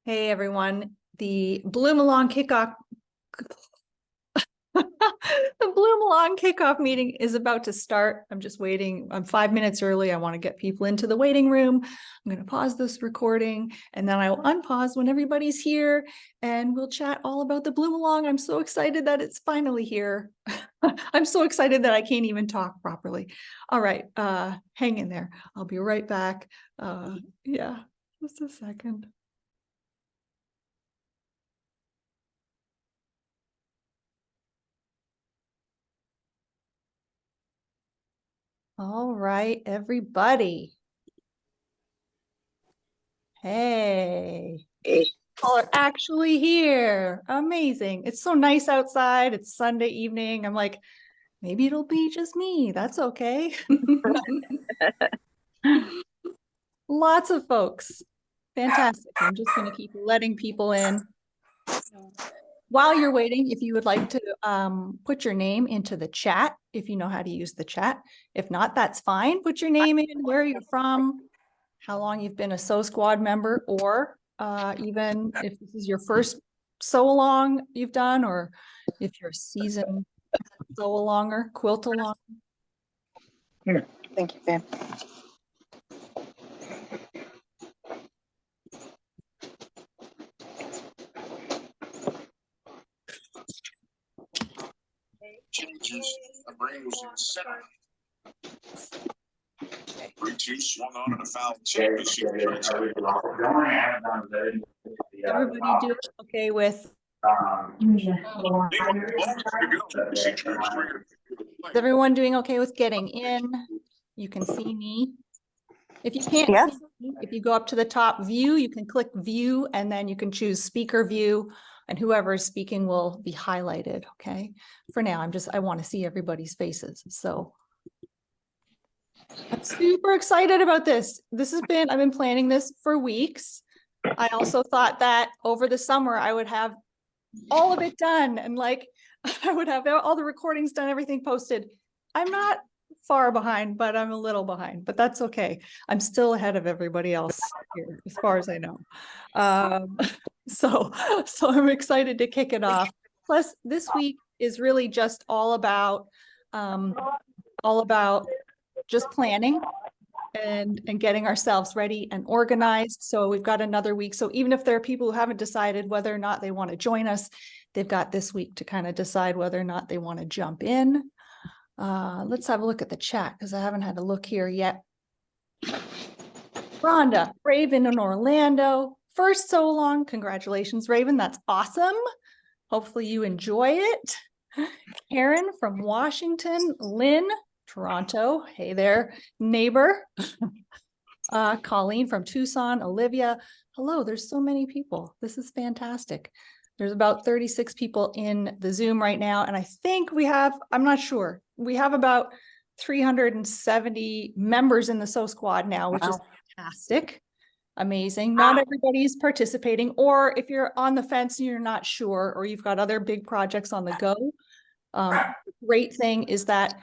Hey everyone, the Bloom Along kickoff the Bloom Along kickoff meeting is about to start. I'm just waiting. I'm 5 minutes early. I want to get people into the waiting room. I'm going to pause this recording and then I will unpause when everybody's here and we'll chat all about the Bloom Along. I'm so excited that it's finally here. I'm so excited that I can't even talk properly. All right, hang in there. I'll be right back. Yeah, just a second. All right, everybody. Hey, people are actually here. Amazing. It's so nice outside. It's Sunday evening. I'm like, maybe it'll be just me. That's okay. Lots of folks. Fantastic. I'm just going to keep letting people in. While you're waiting, if you would like to put your name into the chat, if you know how to use the chat. If not, that's fine. Put your name in, where you're from, how long you've been a Sew Squad member, or even if this is your first sew along you've done, or if you're a seasoned sew alonger, quilt along. Thank you, Pam. Changes. A brain was in center. 3-2 swung on and a foul championship. Everybody do it okay with? Is everyone doing okay with getting in? You can see me. If you can't see me, if you go up to the top view, you can click view and then you can choose speaker view and whoever is speaking will be highlighted. Okay. For now, I want to see everybody's faces. So I'm super excited about this. I've been planning this for weeks. I also thought that over the summer I would have all of it done and like I would have all the recordings done, everything posted. I'm not far behind, but I'm a little behind, but that's okay. I'm still ahead of everybody else here, as far as I know. So I'm excited to kick it off. Plus, this week is really just all about just planning and getting ourselves ready and organized. So we've got another week. So even if there are people who haven't decided whether or not they want to join us, they've got this week to kind of decide whether or not they want to jump in. Let's have a look at the chat because I haven't had a look here yet. Rhonda, Raven in Orlando, first so long. Congratulations, Raven. That's awesome. Hopefully you enjoy it. Karen from Washington, Lynn, Toronto. Hey there, neighbor. Colleen from Tucson, Olivia. Hello, there's so many people. This is fantastic. There's about 36 people in the Zoom right now. And I think we have, I'm not sure, we have about 370 members in the Sew Squad now, which is fantastic. Amazing. Not everybody is participating, or if you're on the fence and you're not sure, or you've got other big projects on the go. Great thing is that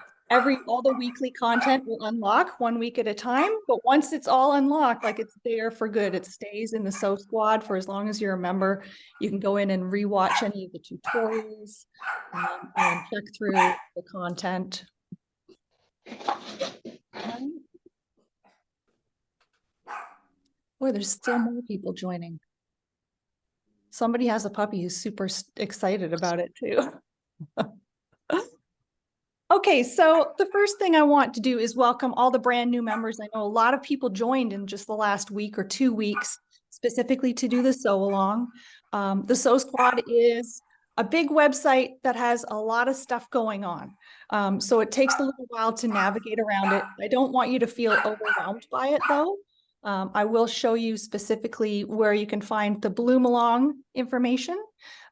all the weekly content will unlock 1 week at a time, but once it's all unlocked, like it's there for good, it stays in the Sew Squad for as long as you're a member. You can go in and rewatch any of the tutorials and check through the content. Boy, there's still more people joining. Somebody has a puppy who's super excited about it too. Okay, so the first thing I want to do is welcome all the brand new members. I know a lot of people joined in just the last week or 2 weeks, specifically to do the sew along. The Sew Squad is a big website that has a lot of stuff going on. So it takes a little while to navigate around it. I don't want you to feel overwhelmed by it though. I will show you specifically where you can find the Bloom Along information.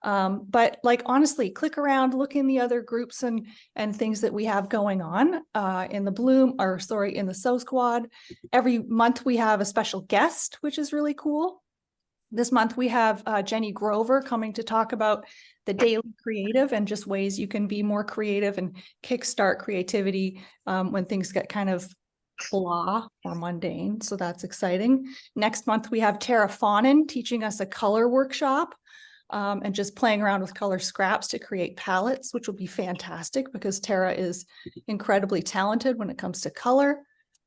But like, honestly, click around, look in the other groups and things that we have going on in the Sew Squad. Every month we have a special guest, which is really cool. This month we have Jenny Grover coming to talk about the daily creative and just ways you can be more creative and kickstart creativity when things get kind of blah or mundane. So that's exciting. Next month, we have Tara Fawnin teaching us a color workshop and just playing around with color scraps to create palettes, which will be fantastic because Tara is incredibly talented when it comes to color.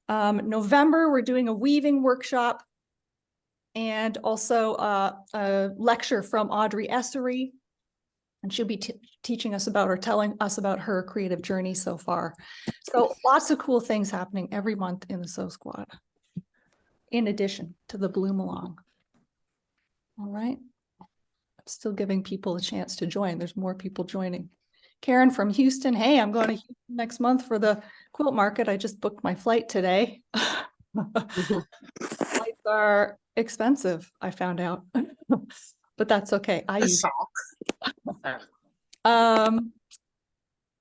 November, we're doing a weaving workshop and also a lecture from Audrey Essery. And she'll be teaching us about or telling us about her creative journey so far. So lots of cool things happening every month in the Sew Squad, in addition to the Bloom Along. All right. I'm still giving people a chance to join. There's more people joining. Karen from Houston. Hey, I'm going to Houston next month for the quilt market. I just booked my flight today. Flights are expensive, I found out. But that's okay. I use all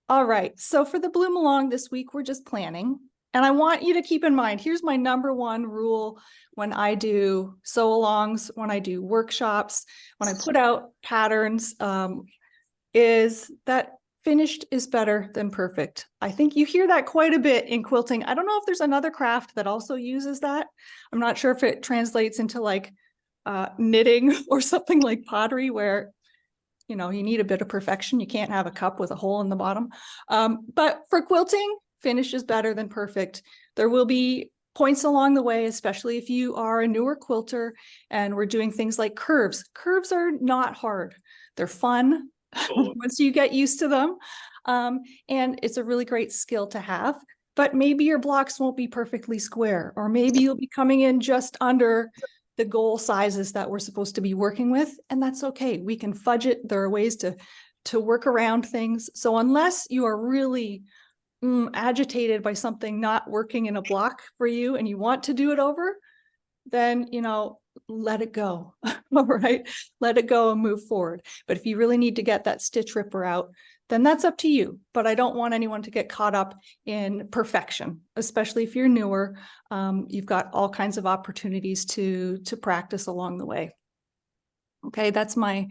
right. So for the Bloom Along this week, we're just planning. And I want you to keep in mind, here's my number one rule when I do sew alongs, when I do workshops, when I put out patterns, is that finished is better than perfect. I think you hear that quite a bit in quilting. I don't know if there's another craft that also uses that. I'm not sure if it translates into like knitting or something like pottery where you know, you need a bit of perfection. You can't have a cup with a hole in the bottom. But for quilting, finish is better than perfect. There will be points along the way, especially if you are a newer quilter and we're doing things like curves. Curves are not hard. They're fun once you get used to them. And it's a really great skill to have. But maybe your blocks won't be perfectly square, or maybe you'll be coming in just under the goal sizes that we're supposed to be working with, and that's okay. We can fudge it. There are ways to work around things. So unless you are really agitated by something not working in a block for you and you want to do it over, then, you know, let it go. All right, let it go and move forward. But if you really need to get that stitch ripper out, then that's up to you. But I don't want anyone to get caught up in perfection, especially if you're newer. You've got all kinds of opportunities to practice along the way. Okay, that's my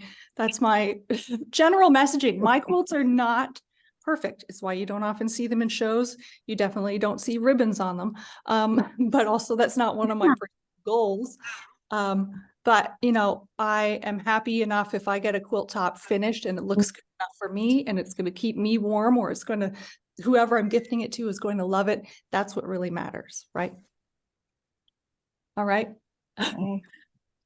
general messaging. My quilts are not perfect. It's why you don't often see them in shows. You definitely don't see ribbons on them. But also that's not one of my goals. But you know, I am happy enough if I get a quilt top finished and it looks good enough for me and it's going to keep me warm, or it's going to, whoever I'm gifting it to is going to love it. That's what really matters, right? All right. And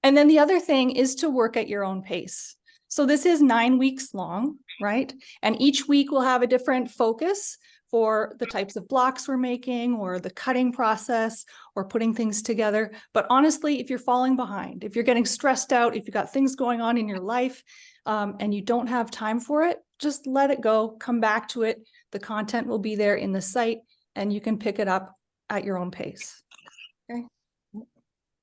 then the other thing is to work at your own pace. So this is 9 weeks long, right? And each week will have a different focus for the types of blocks we're making or the cutting process or putting things together. But honestly, if you're falling behind, if you're getting stressed out, if you've got things going on in your life and you don't have time for it, just let it go, come back to it. The content will be there in the site and you can pick it up at your own pace. Okay.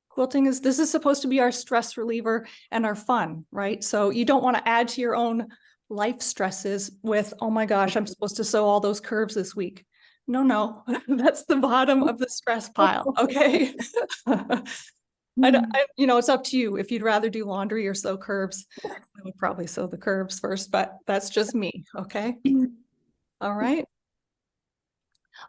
Quilting this is supposed to be our stress reliever and our fun, right? So you don't want to add to your own life stresses with, oh my gosh, I'm supposed to sew all those curves this week. No, that's the bottom of the stress pile. Okay. You know, it's up to you. If you'd rather do laundry or sew curves, I would probably sew the curves first, but that's just me. Okay. All right.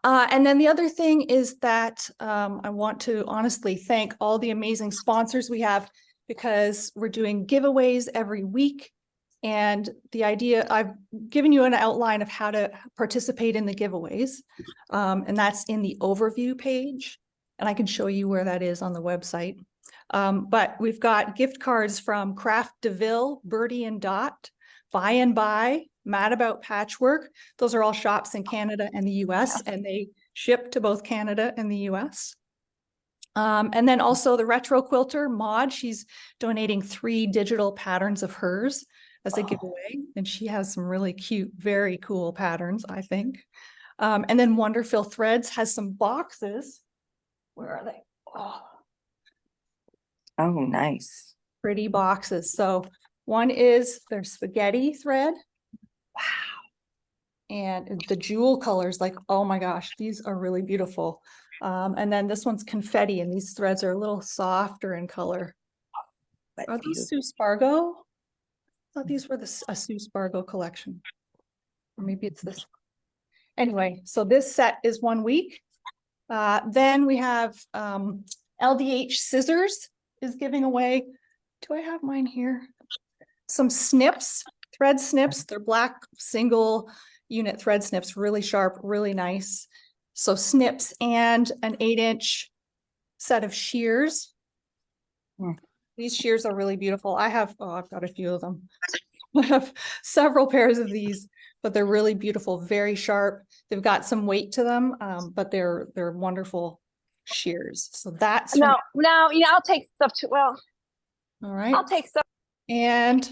And then the other thing is that I want to honestly thank all the amazing sponsors we have, because we're doing giveaways every week. And the idea, I've given you an outline of how to participate in the giveaways. And that's in the overview page. And I can show you where that is on the website. But we've got gift cards from Craft DeVille, Birdie and Dot, Buy and Buy, Mad About Patchwork. Those are all shops in Canada and the US, and they ship to both Canada and the US. And then also the Retro Quilter, Maud, she's donating 3 digital patterns of hers as a giveaway. And she has some really cute, very cool patterns, I think. And then Wonderful Threads has some boxes. Where are they? Oh, nice. Pretty boxes. So one is their spaghetti thread. Wow. And the jewel colors, like, oh my gosh, these are really beautiful. And then this one's confetti, and these threads are a little softer in color. That's Are these beautiful. Sue Spargo? I thought these were a Sue Spargo collection. Or maybe it's this. Anyway, so this set is 1 week. Then we have LDH Scissors is giving away. Do I have mine here? Some snips, thread snips. They're black single unit thread snips, really sharp, really nice. So snips and an 8-inch set of shears. These shears are really beautiful. I've got a few of them. I have several pairs of these, but they're really beautiful, very sharp. They've got some weight to them, but they're wonderful shears. So that's No, I'll take stuff too. Well, all right. I'll take stuff. And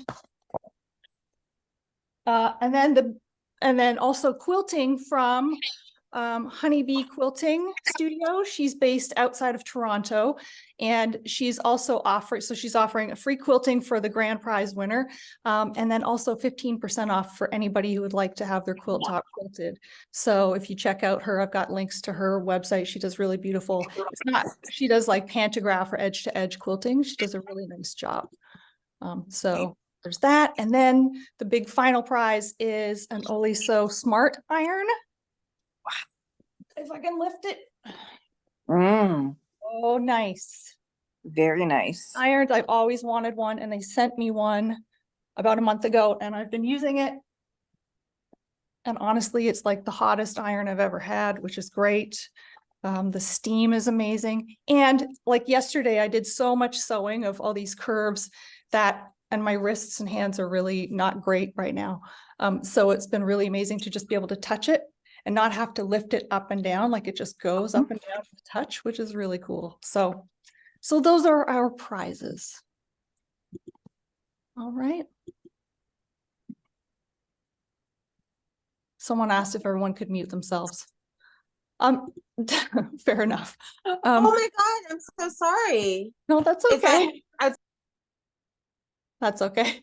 then also quilting from Honeybee Quilting Studio. She's based outside of Toronto, and she's also offering a free quilting for the grand prize winner, and then also 15% off for anybody who would like to have their quilt top quilted. So if you check out her, I've got links to her website. She does really beautiful. She does like pantograph or edge to edge quilting. She does a really nice job. So there's that, and then the big final prize is an Oliso Smart Iron. If I can lift it. Oh, nice. Very nice. Irons, I've always wanted one, and they sent me one about a month ago, and I've been using it. And honestly, it's like the hottest iron I've ever had, which is great. The steam is amazing. And like yesterday, I did so much sewing of all these curves and my wrists and hands are really not great right now. So it's been really amazing to just be able to touch it and not have to lift it up and down, like it just goes up and down with touch, which is really cool. So those are our prizes. All right. Someone asked if everyone could mute themselves. Fair enough. Oh my God, I'm so sorry. No, that's okay. I That's okay.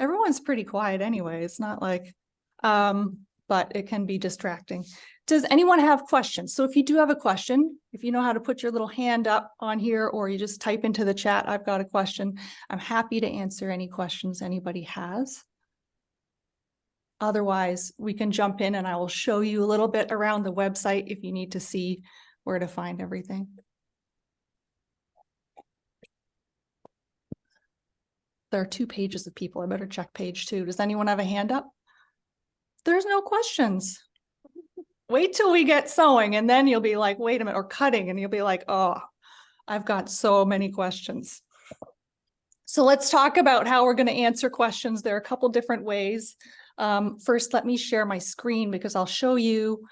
Everyone's pretty quiet anyway. It's not like, but it can be distracting. Does anyone have questions? So if you do have a question, if you know how to put your little hand up on here, or you just type into the chat, I've got a question. I'm happy to answer any questions anybody has. Otherwise, we can jump in and I will show you a little bit around the website if you need to see where to find everything. There are 2 pages of people. I better check page 2. Does anyone have a hand up? There's no questions. Wait till we get sewing and then you'll be like, wait a minute, or cutting, and you'll be like, oh, I've got so many questions. So let's talk about how we're going to answer questions. There are a couple different ways. First, let me share my screen because I'll show you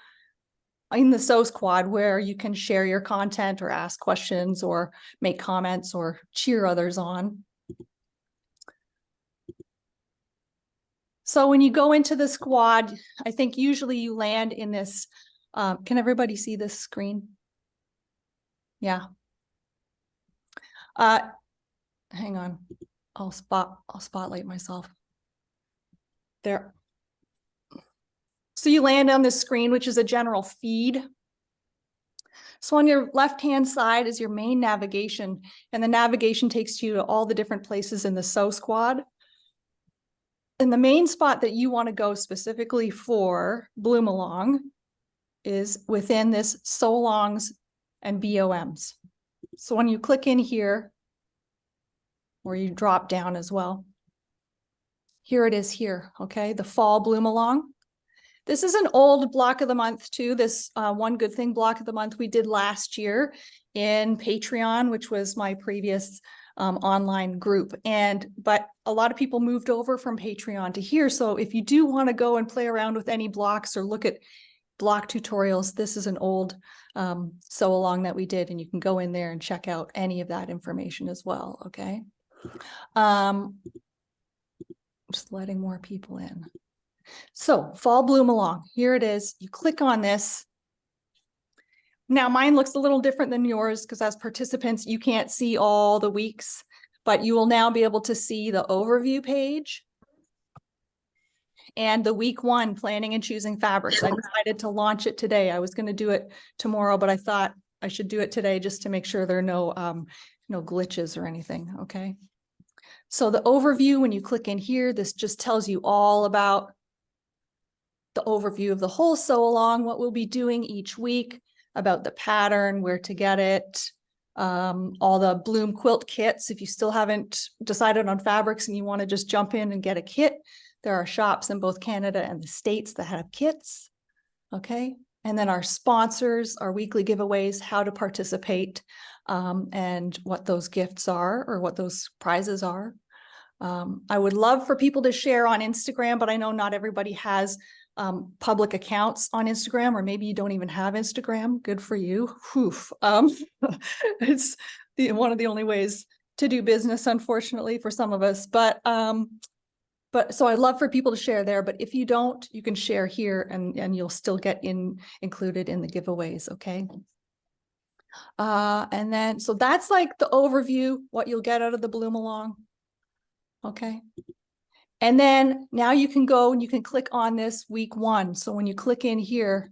in the Sew Squad where you can share your content or ask questions or make comments or cheer others on. So when you go into the squad, I think usually you land in this, can everybody see this screen? Yeah. Hang on, I'll spotlight myself. There. So you land on this screen, which is a general feed. So on your left-hand side is your main navigation, and the navigation takes you to all the different places in the Sew Squad. And the main spot that you want to go specifically for Bloom Along is within this Sew Alongs and BOMs. So when you click in here, or you drop down as well, here it is here, okay? The Fall Bloom Along. This is an old block of the month too. This One Good Thing block of the month we did last year in Patreon, which was my previous online group. But a lot of people moved over from Patreon to here. So if you do want to go and play around with any blocks or look at block tutorials, this is an old sew along that we did, and you can go in there and check out any of that information as well. Okay. Just letting more people in. So Fall Bloom Along, here it is. You click on this. Now mine looks a little different than yours because as participants, you can't see all the weeks, but you will now be able to see the overview page and the week 1 planning and choosing fabrics. I decided to launch it today. I was going to do it tomorrow, but I thought I should do it today just to make sure there are no glitches or anything. Okay. So the overview, when you click in here, this just tells you all about the overview of the whole sew along, what we'll be doing each week. about the pattern, where to get it, all the Bloem quilt kits. If you still haven't decided on fabrics and you want to just jump in and get a kit, there are shops in both Canada and the States that have kits. Okay. And then our sponsors, our weekly giveaways, how to participate, and what those gifts are or what those prizes are. I would love for people to share on Instagram, but I know not everybody has public accounts on Instagram, or maybe you don't even have Instagram. Good for you. Oof. It's one of the only ways to do business, unfortunately, for some of us. But so I'd love for people to share there, but if you don't, you can share here and you'll still get included in the giveaways, okay? And then, so that's like the overview, what you'll get out of the Bloem Along, okay? And then now you can go and you can click on this week 1. So when you click in here,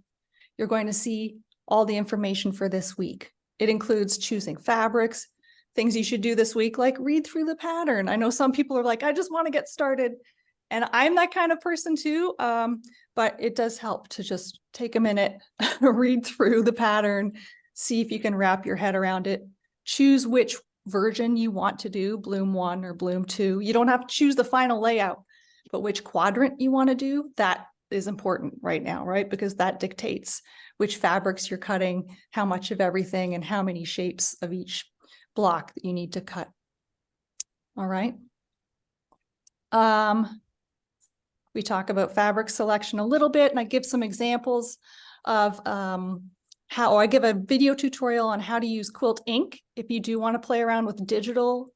you're going to see all the information for this week. It includes choosing fabrics, things you should do this week, like read through the pattern. I know some people are like, I just want to get started. And I'm that kind of person too. But it does help to just take a minute, read through the pattern, see if you can wrap your head around it, choose which version you want to do, Bloem 1 or Bloem 2. You don't have to choose the final layout, but which quadrant you want to do, that is important right now, right? Because that dictates which fabrics you're cutting, how much of everything, and how many shapes of each block that you need to cut. All right. We talk about fabric selection a little bit, and I give some examples of how I give a video tutorial on how to use quilt ink. If you do want to play around with digital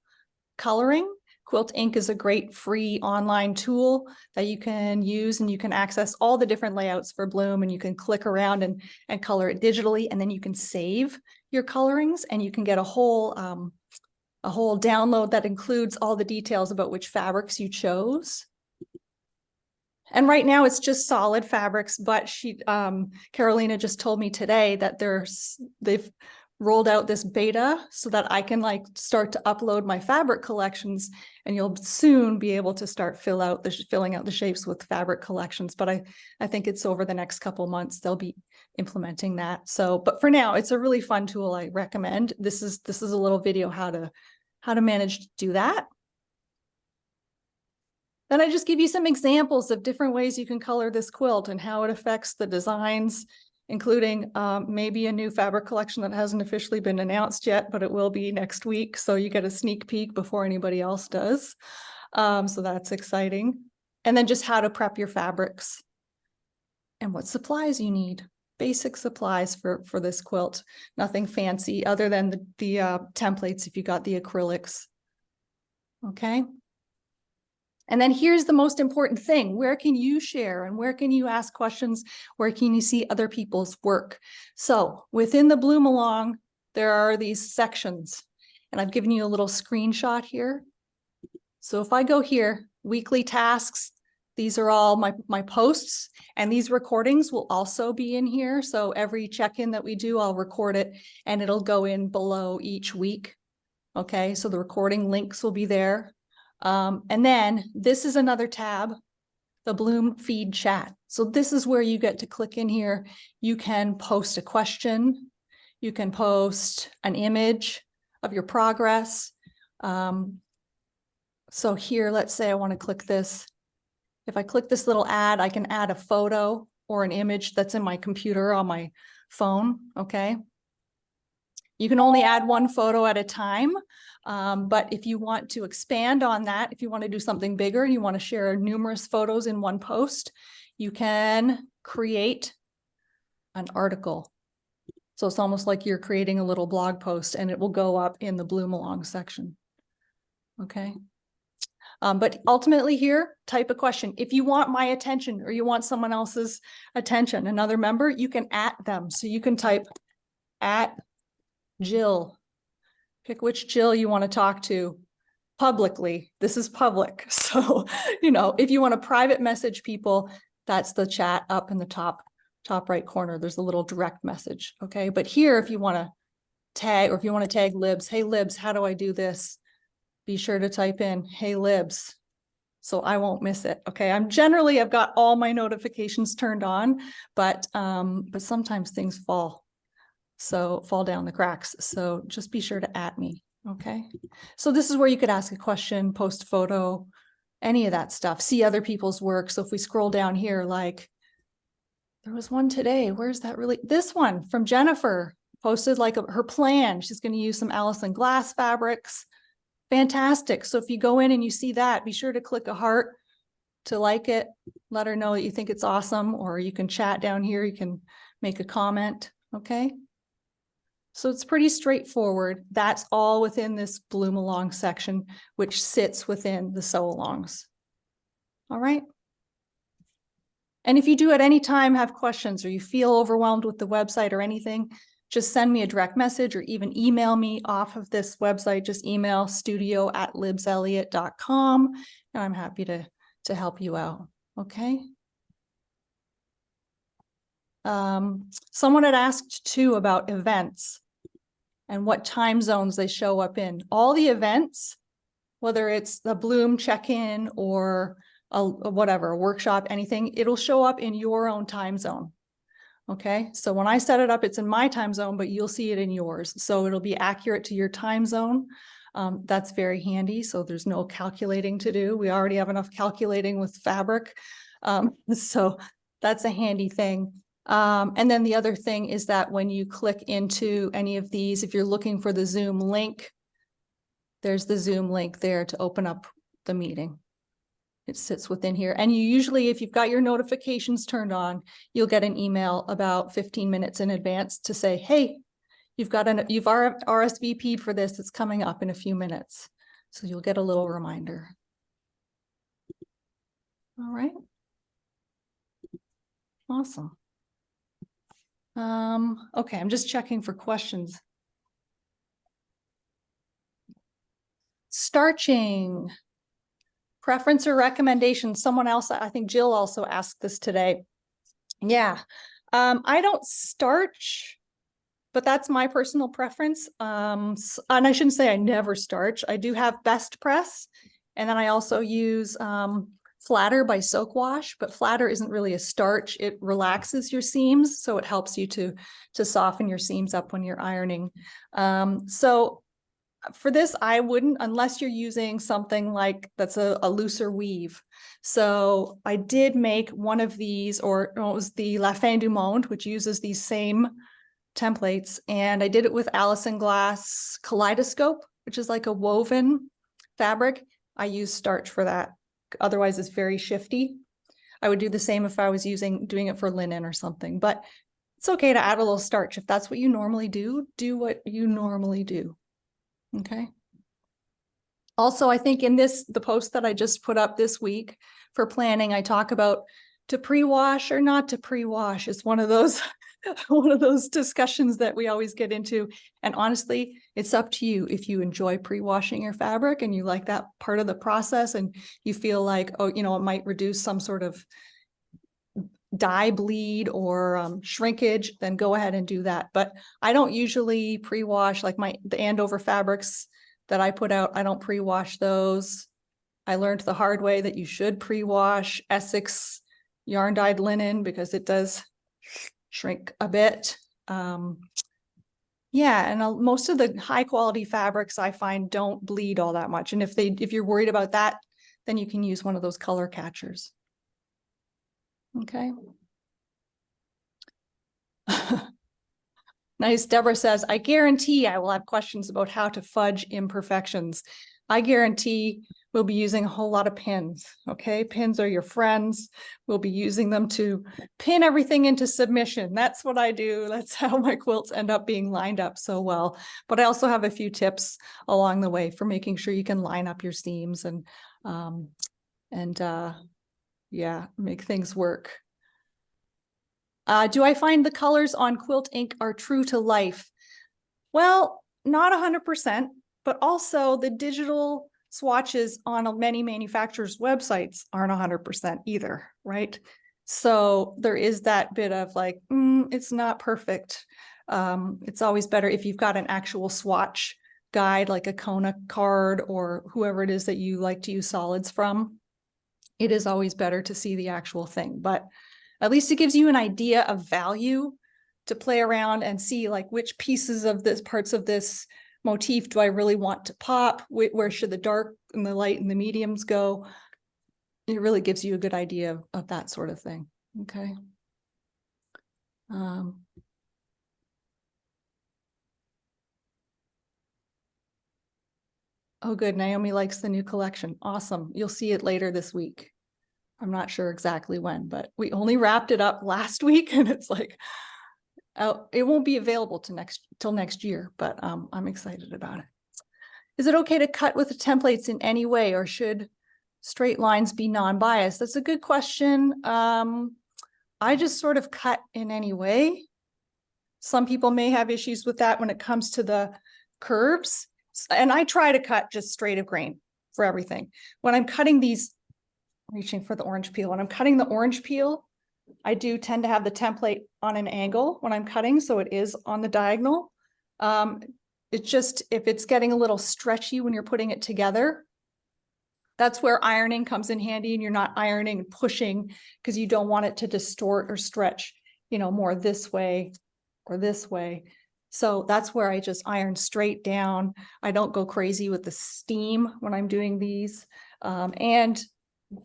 coloring, Quilt Ink is a great free online tool that you can use, and you can access all the different layouts for Bloem, and you can click around and color it digitally, and then you can save your colorings, and you can get a whole download that includes all the details about which fabrics you chose. And right now it's just solid fabrics, but Carolina just told me today that they've rolled out this beta so that I can like start to upload my fabric collections, and you'll soon be able to start filling out the shapes with fabric collections. But I think it's over the next couple months they'll be implementing that. So, but for now, it's a really fun tool. I recommend. This is a little video how to manage to do that. Then I just give you some examples of different ways you can color this quilt and how it affects the designs, including maybe a new fabric collection that hasn't officially been announced yet, but it will be next week. So you get a sneak peek before anybody else does. So that's exciting. And then just how to prep your fabrics and what supplies you need. Basic supplies for this quilt. Nothing fancy other than the templates if you got the acrylics. Okay. And then here's the most important thing. Where can you share and where can you ask questions? Where can you see other people's work? So within the Bloem Along, there are these sections, and I've given you a little screenshot here. So if I go here, weekly tasks, these are all my posts, and these recordings will also be in here. So every check-in that we do, I'll record it and it'll go in below each week. Okay, so the recording links will be there. And then this is another tab, the Bloem feed chat. So this is where you get to click in here. You can post a question. You can post an image of your progress. So here, let's say I want to click this. If I click this little ad, I can add a photo or an image that's in my computer on my phone, okay? You can only add one photo at a time, but if you want to expand on that, if you want to do something bigger, you want to share numerous photos in one post, you can create an article. So it's almost like you're creating a little blog post, and it will go up in the Bloem Along section. Okay. But ultimately here, type a question. If you want my attention or you want someone else's attention, another member, you can @ them. So you can type @Jill. Pick which Jill you want to talk to publicly. This is public. So, if you want to private message people, that's the chat up in the top right corner. There's a little direct message. Okay. But here, if you want to tag, or if you want to tag Libs, hey Libs, how do I do this? Be sure to type in, hey Libs, so I won't miss it. Okay. I've got all my notifications turned on, but sometimes things fall So fall down the cracks. So just be sure to @ me. Okay. So this is where you could ask a question, post a photo, any of that stuff, see other people's work. So if we scroll down here, like there was one today, where's that really? This one from Jennifer posted like her plan. She's going to use some Allison glass fabrics. Fantastic. So if you go in and you see that, be sure to click a heart to like it, let her know that you think it's awesome, or you can chat down here. You can make a comment. Okay. So it's pretty straightforward. That's all within this Bloom Along section, which sits within the sew alongs. All right. And if you do at any time have questions or you feel overwhelmed with the website or anything, just send me a direct message or even email me off of this website. Just email studio@libselliot.com and I'm happy to help you out. Okay. Someone had asked too about events and what time zones they show up in. All the events, whether it's the Bloom check-in or a whatever, a workshop, anything, it'll show up in your own time zone. Okay, so when I set it up, it's in my time zone, but you'll see it in yours. So it'll be accurate to your time zone. That's very handy. So there's no calculating to do. We already have enough calculating with fabric. So that's a handy thing. And then the other thing is that when you click into any of these, if you're looking for the Zoom link, there's the Zoom link there to open up the meeting. It sits within here. And you usually, if you've got your notifications turned on, you'll get an email about 15 minutes in advance to say, hey, you've RSVP'd for this. It's coming up in a few minutes. So you'll get a little reminder. All right. Awesome. Okay, I'm just checking for questions. Starching. Preference or recommendation? Someone else, I think Jill also asked this today. Yeah, I don't starch, but that's my personal preference. And I shouldn't say I never starch. I do have Best Press, and then I also use Flatter by Soak Wash, but Flatter isn't really a starch. It relaxes your seams, so it helps you to soften your seams up when you're ironing. So for this, I wouldn't, unless you're using something like that's a looser weave. So I did make one of these, or it was the La Fin du Monde, which uses these same templates. And I did it with Allison Glass Kaleidoscope, which is like a woven fabric. I use starch for that. Otherwise, it's very shifty. I would do the same if I was doing it for linen or something, but it's okay to add a little starch. If that's what you normally do what you normally do. Okay. Also, I think in the post that I just put up this week for planning, I talk about to pre-wash or not to pre-wash. It's one of those discussions that we always get into. And honestly, it's up to you. If you enjoy pre-washing your fabric and you like that part of the process and you feel like, oh, it might reduce some sort of dye bleed or shrinkage, then go ahead and do that. But I don't usually pre-wash, like the Andover fabrics that I put out. I don't pre-wash those. I learned the hard way that you should pre-wash Essex yarn dyed linen because it does shrink a bit. Yeah, and most of the high quality fabrics I find don't bleed all that much. And if you're worried about that, then you can use one of those color catchers. Okay. Nice. Deborah says, I guarantee I will have questions about how to fudge imperfections. I guarantee we'll be using a whole lot of pins. Okay. Pins are your friends. We'll be using them to pin everything into submission. That's what I do. That's how my quilts end up being lined up so well. But I also have a few tips along the way for making sure you can line up your seams and yeah, make things work. Do I find the colors on Quilt Ink are true to life? Well, not 100%, but also the digital swatches on many manufacturers' websites aren't 100% either, right? So there is that bit of like, it's not perfect. It's always better if you've got an actual swatch guide, like a Kona card or whoever it is that you like to use solids from. It is always better to see the actual thing, but at least it gives you an idea of value to play around and see like which pieces of this parts of this motif do I really want to pop? Where should the dark and the light and the mediums go? It really gives you a good idea of that sort of thing. Okay. Oh, good. Naomi likes the new collection. Awesome. You'll see it later this week. I'm not sure exactly when, but we only wrapped it up last week, and it's like, oh, it won't be available till next year, but I'm excited about it. Is it okay to cut with the templates in any way, or should straight lines be non-biased? That's a good question. I just sort of cut in any way. Some people may have issues with that when it comes to the curves. And I try to cut just straight of grain for everything. When I'm cutting these, reaching for the orange peel, when I'm cutting the orange peel, I do tend to have the template on an angle when I'm cutting, so it is on the diagonal. It's just, if it's getting a little stretchy when you're putting it together, that's where ironing comes in handy, and you're not ironing and pushing because you don't want it to distort or stretch, you know, more this way or this way. So that's where I just iron straight down. I don't go crazy with the steam when I'm doing these. And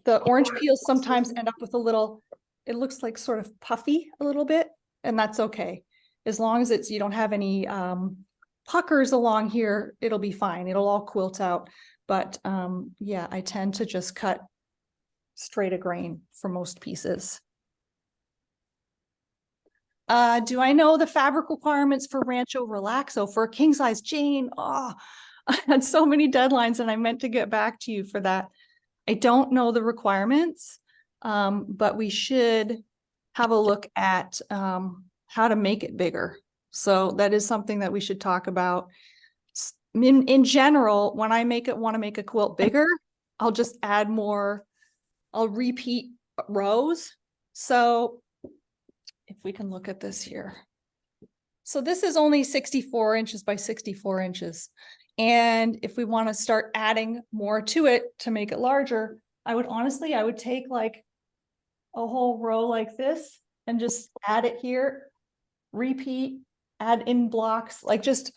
the orange peels sometimes end up with a little, it looks like sort of puffy a little bit, and that's okay. As long as you don't have any puckers along here, it'll be fine. It'll all quilt out. But yeah, I tend to just cut straight of grain for most pieces. Do I know the fabric requirements for Rancho Relaxo for a king size Jane? Oh, I had so many deadlines and I meant to get back to you for that. I don't know the requirements, but we should have a look at how to make it bigger. So that is something that we should talk about. In general, when I want to make a quilt bigger, I'll just add more, I'll repeat rows. So if we can look at this here. So this is only 64 inches by 64 inches. And if we want to start adding more to it to make it larger, I would take like a whole row like this and just add it here, repeat, add in blocks, like just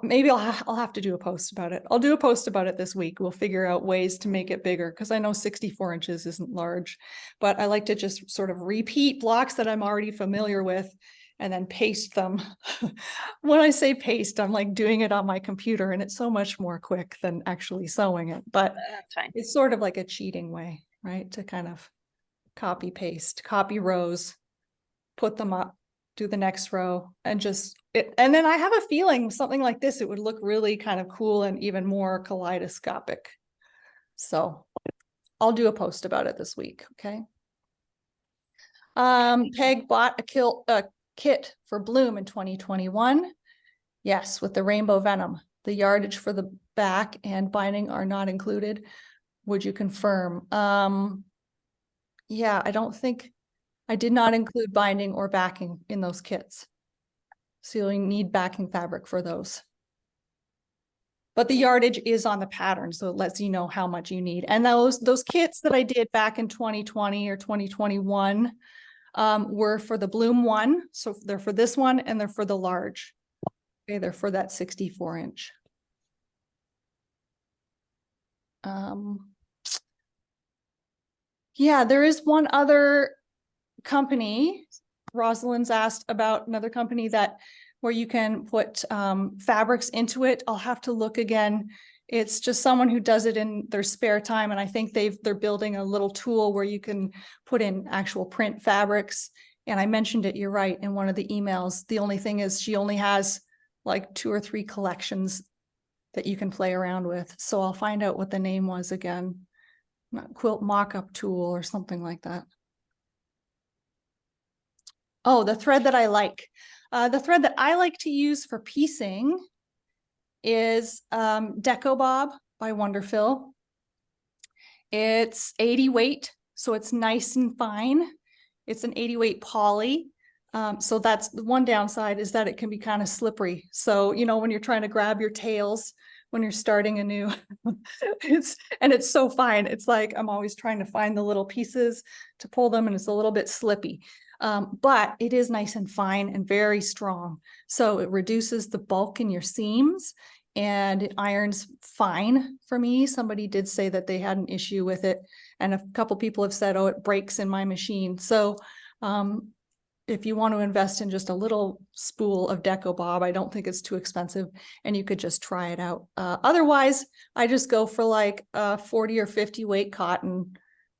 maybe I'll have to do a post about it. I'll do a post about it this week. We'll figure out ways to make it bigger, because I know 64 inches isn't large, but I like to just sort of repeat blocks that I'm already familiar with and then paste them. When I say paste, I'm like doing it on my computer, and it's so much more quick than actually sewing it, but That's fine. it's sort of like a cheating way, right? To kind of copy paste, copy rows, put them up, do the next row, and just it. And then I have a feeling something like this, it would look really kind of cool and even more kaleidoscopic. So I'll do a post about it this week. Okay. Peg bought a kit for Bloem in 2021. Yes, with the rainbow venom. The yardage for the back and binding are not included. Would you confirm? Yeah, I did not include binding or backing in those kits. So you'll need backing fabric for those. But the yardage is on the pattern, so it lets you know how much you need. And those kits that I did back in 2020 or 2021 were for the Bloem one. So they're for this one, and they're for the large. Okay, they're for that 64 inch. Yeah, there is one other company. Rosalind's asked about another company where you can put fabrics into it. I'll have to look again. It's just someone who does it in their spare time, and I think they're building a little tool where you can put in actual print fabrics. And I mentioned it, you're right, in one of the emails. The only thing is she only has like 2 or 3 collections that you can play around with. So I'll find out what the name was again. Quilt mock-up tool or something like that. Oh, the thread that I like. The thread that I like to use for piecing is Deco Bob by Wonderfil. It's 80 weight, so it's nice and fine. It's an 80 weight poly. So that's the one downside, is that it can be kind of slippery. So, you know, when you're trying to grab your tails, when you're starting anew, it's so fine. It's like, I'm always trying to find the little pieces to pull them, and it's a little bit slippy. but it is nice and fine and very strong. So it reduces the bulk in your seams and it irons fine for me. Somebody did say that they had an issue with it, and a couple people have said, oh, it breaks in my machine. So if you want to invest in just a little spool of Deco Bob, I don't think it's too expensive, and you could just try it out. Otherwise, I just go for like 40 or 50 weight cotton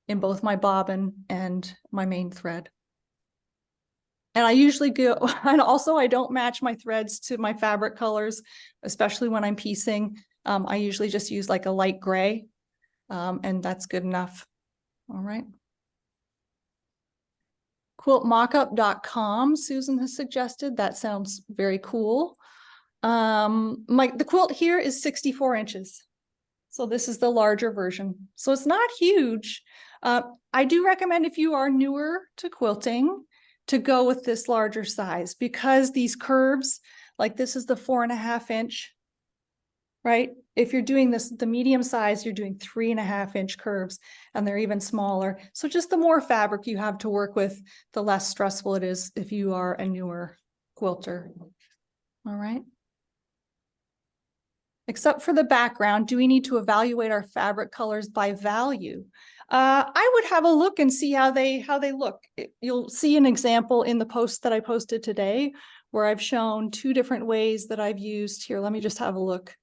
in both my bobbin and my main thread. And I usually go, and also I don't match my threads to my fabric colors, especially when I'm piecing. I usually just use like a light gray, and that's good enough. All right. Quiltmockup.com, Susan has suggested. That sounds very cool. The quilt here is 64 inches. So this is the larger version. So it's not huge. I do recommend, if you are newer to quilting, to go with this larger size, because these curves, like this is the 4.5 inch, right? If you're doing this, the medium size, you're doing 3.5 inch curves, and they're even smaller. So just the more fabric you have to work with, the less stressful it is if you are a newer quilter. All right. Except for the background, do we need to evaluate our fabric colors by value? I would have a look and see how they look. You'll see an example in the post that I posted today, where I've shown 2 different ways that I've used here. Let me just have a look.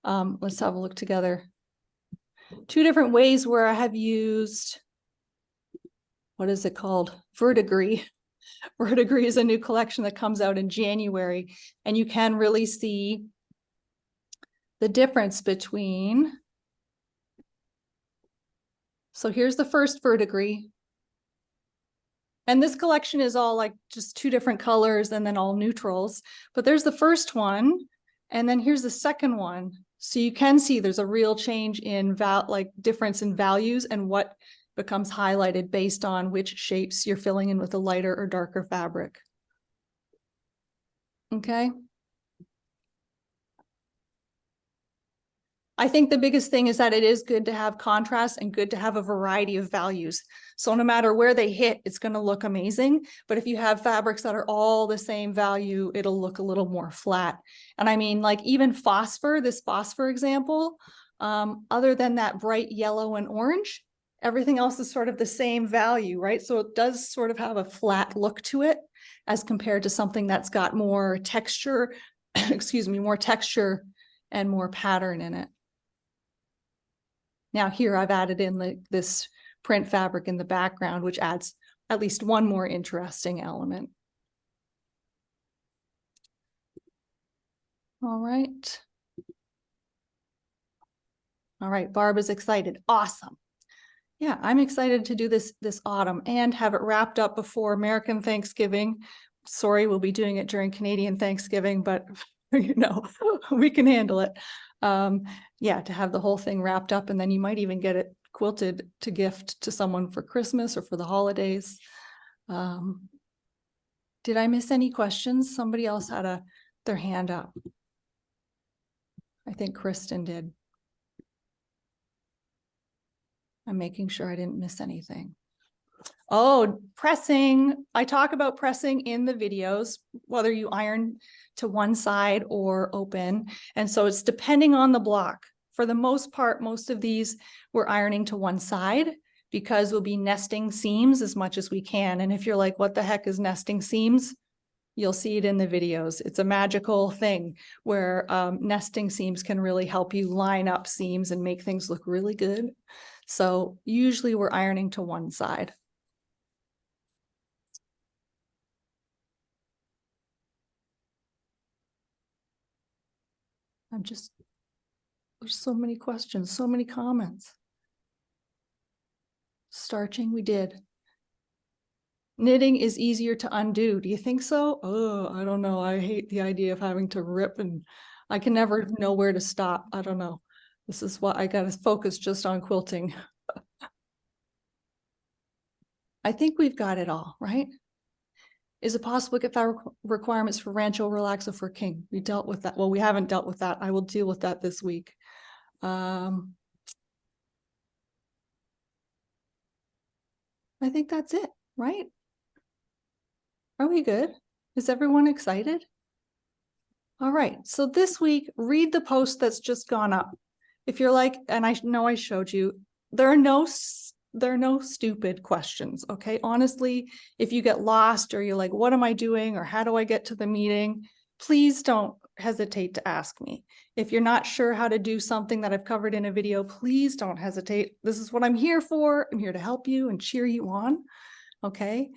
Let's have a look together. 2 different ways where I have used, what is it called? Verdigris. Verdigris is a new collection that comes out in January, and you can really see the difference between. So here's the first verdigris. And this collection is all like just 2 different colors and then all neutrals. But there's the first one, and then here's the second one. So you can see there's a real change in difference in values and what becomes highlighted based on which shapes you're filling in with a lighter or darker fabric. Okay. I think the biggest thing is that it is good to have contrast and good to have a variety of values. So no matter where they hit, it's going to look amazing. But if you have fabrics that are all the same value, it'll look a little more flat. And I mean, like even phosphor, this phosphor example, other than that bright yellow and orange, everything else is sort of the same value, right? So it does sort of have a flat look to it as compared to something that's got more texture, excuse me, more texture and more pattern in it. Now here I've added in this print fabric in the background, which adds at least one more interesting element. All right. All right, Barb is excited. Awesome. Yeah, I'm excited to do this autumn and have it wrapped up before American Thanksgiving. Sorry, we'll be doing it during Canadian Thanksgiving, but you know, we can handle it. Yeah, to have the whole thing wrapped up, and then you might even get it quilted to gift to someone for Christmas or for the holidays. Did I miss any questions? Somebody else had their hand up. I think Kristen did. I'm making sure I didn't miss anything. Oh, pressing. I talk about pressing in the videos, whether you iron to one side or open. And so it's depending on the block. For the most part, most of these we're ironing to one side because we'll be nesting seams as much as we can. And if you're like, what the heck is nesting seams? You'll see it in the videos. It's a magical thing where nesting seams can really help you line up seams and make things look really good. So usually we're ironing to one side. There's so many questions, so many comments. Starching, we did. Knitting is easier to undo. Do you think so? Oh, I don't know. I hate the idea of having to rip, and I can never know where to stop. I don't know. This is why I got to focus just on quilting. I think we've got it all, right? Is it possible to get fabric requirements for Rancho Relaxo for King? We dealt with that. Well, we haven't dealt with that. I will deal with that this week. I think that's it, right? Are we good? Is everyone excited? All right, so this week, read the post that's just gone up. If you're like, and I know I showed you, there are no stupid questions, okay? Honestly, if you get lost or you're like, what am I doing? Or how do I get to the meeting? Please don't hesitate to ask me. If you're not sure how to do something that I've covered in a video, please don't hesitate. This is what I'm here for. I'm here to help you and cheer you on. Okay.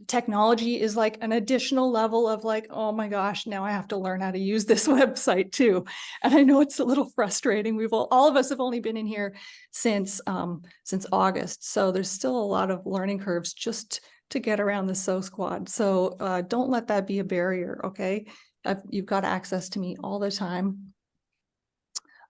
Technology is like an additional level of like, oh my gosh, now I have to learn how to use this website too. And I know it's a little frustrating. We've all of us have only been in here since August. So there's still a lot of learning curves just to get around the So Squad. So don't let that be a barrier. Okay. You've got access to me all the time.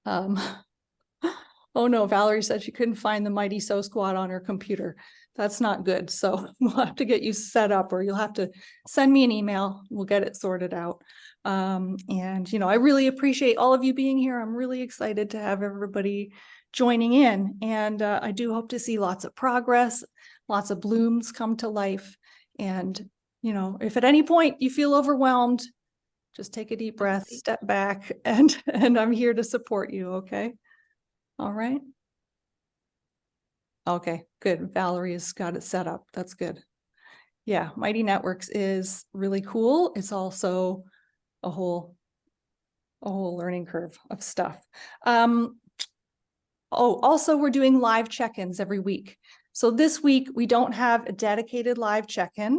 Oh no, Valerie said she couldn't find the Mighty So Squad on her computer. That's not good. So we'll have to get you set up, or you'll have to send me an email. We'll get it sorted out. And, you know, I really appreciate all of you being here. I'm really excited to have everybody joining in. And I do hope to see lots of progress, lots of blooms come to life. And, you know, if at any point you feel overwhelmed, just take a deep breath, step back, and I'm here to support you. Okay. All right. Okay, good. Valerie's got it set up. That's good. Yeah, Mighty Networks is really cool. It's also a whole learning curve of stuff. Oh, also we're doing live check-ins every week. So this week we don't have a dedicated live check-in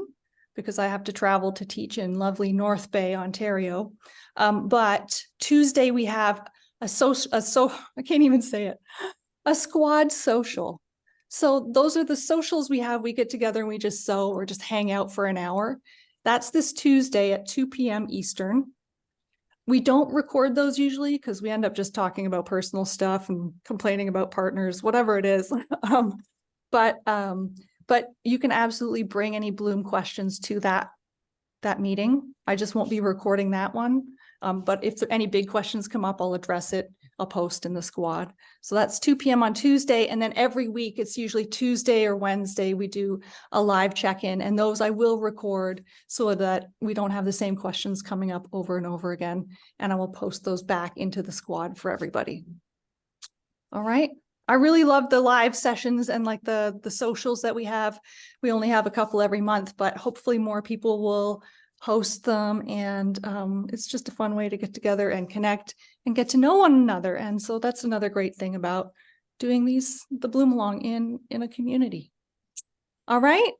because I have to travel to teach in lovely North Bay, Ontario. But Tuesday we have I can't even say it, a squad social. So those are the socials we have. We get together and we just sew or just hang out for an hour. That's this Tuesday at 2 p.m. Eastern. We don't record those usually because we end up just talking about personal stuff and complaining about partners, whatever it is. But you can absolutely bring any Bloom questions to that meeting. I just won't be recording that one. But if any big questions come up, I'll address it. I'll post in the squad. So that's 2 p.m. on Tuesday. And then every week, it's usually Tuesday or Wednesday, we do a live check-in. And those I will record so that we don't have the same questions coming up over and over again. And I will post those back into the squad for everybody. All right. I really love the live sessions and like the socials that we have. We only have a couple every month, but hopefully more people will host them. And it's just a fun way to get together and connect and get to know one another. And so that's another great thing about doing the Bloom Along in a community. All right.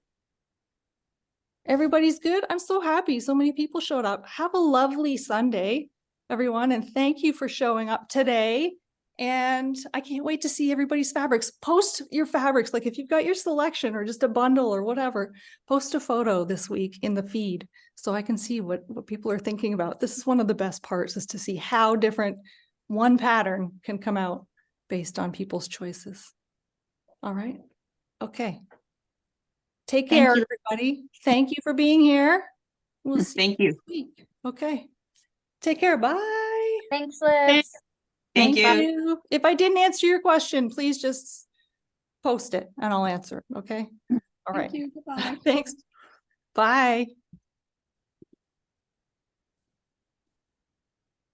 Everybody's good. I'm so happy. So many people showed up. Have a lovely Sunday, everyone. And thank you for showing up today. And I can't wait to see everybody's fabrics. Post your fabrics. Like if you've got your selection or just a bundle or whatever, post a photo this week in the feed so I can see what people are thinking about. This is one of the best parts, is to see how different one pattern can come out based on people's choices. All right. Okay. Take care, everybody. Thank you for being here. We'll see Thank you. next week. Okay. Take care. Bye. Thanks, Liz. Thank you. If I didn't answer your question, please just post it and I'll answer it. Okay. All right. Thank you. Goodbye. Thanks. Bye.